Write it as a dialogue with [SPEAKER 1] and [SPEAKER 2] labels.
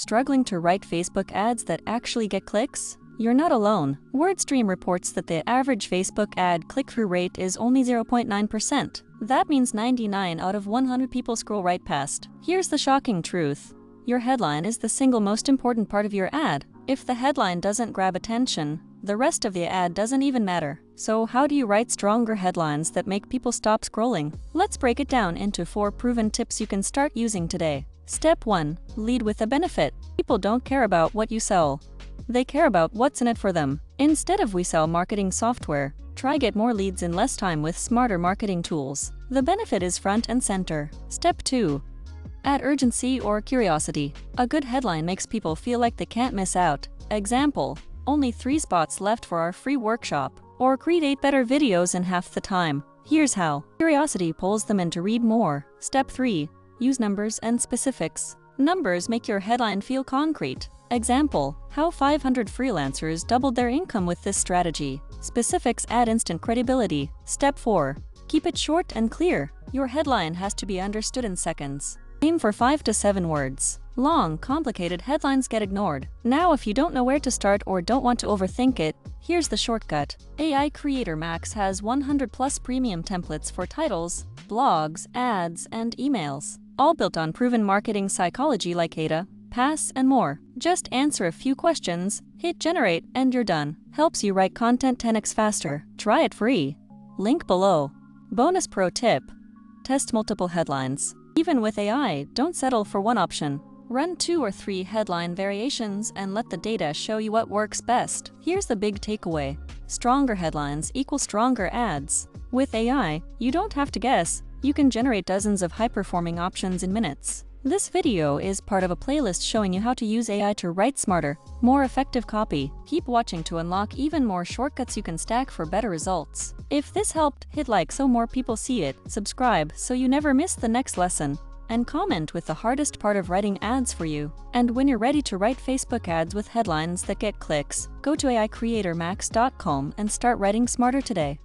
[SPEAKER 1] Struggling to write Facebook ads that actually get clicks? You're not alone. WordStream reports that the average Facebook ad click-through rate is only 0.9%. That means 99 out of 100 people scroll right past. Here's the shocking truth. Your headline is the single most important part of your ad. If the headline doesn't grab attention, the rest of the ad doesn't even matter. So how do you write stronger headlines that make people stop scrolling? Let's break it down into 4 proven tips you can start using today. Step 1. Lead with a benefit. People don't care about what you sell. They care about what's in it for them. Instead of "we sell marketing software," try get more leads in less time with smarter marketing tools. The benefit is front and center. Step 2. Add urgency or curiosity. A good headline makes people feel like they can't miss out. Example: only 3 spots left for our free workshop. Or create better videos in half the time. Here's how. Curiosity pulls them in to read more. Step 3. Use numbers and specifics. Numbers make your headline feel concrete. Example: how 500 freelancers doubled their income with this strategy. Specifics add instant credibility. Step 4. Keep it short and clear. Your headline has to be understood in seconds. Aim for 5 to 7 words. Long, complicated headlines get ignored. Now, if you don't know where to start or don't want to overthink it, here's the shortcut. AI Creator Max has 100+ premium templates for titles, blogs, ads, and emails. All built on proven marketing psychology like ADA, PASS, and more. Just answer a few questions, hit generate, and you're done. Helps you write content 10x faster. Try it free. Link below. Bonus pro tip. Test multiple headlines. Even with AI, don't settle for one option. Run 2 or 3 headline variations and let the data show you what works best. Here's the big takeaway. Stronger headlines equal stronger ads. With AI, you don't have to guess. You can generate dozens of high-performing options in minutes. This video is part of a playlist showing you how to use AI to write smarter, more effective copy. Keep watching to unlock even more shortcuts you can stack for better results. If this helped, hit like so more people see it, subscribe so you never miss the next lesson, and comment with the hardest part of writing ads for you. And when you're ready to write Facebook ads with headlines that get clicks, go to AICreatorMax.com and start writing smarter today.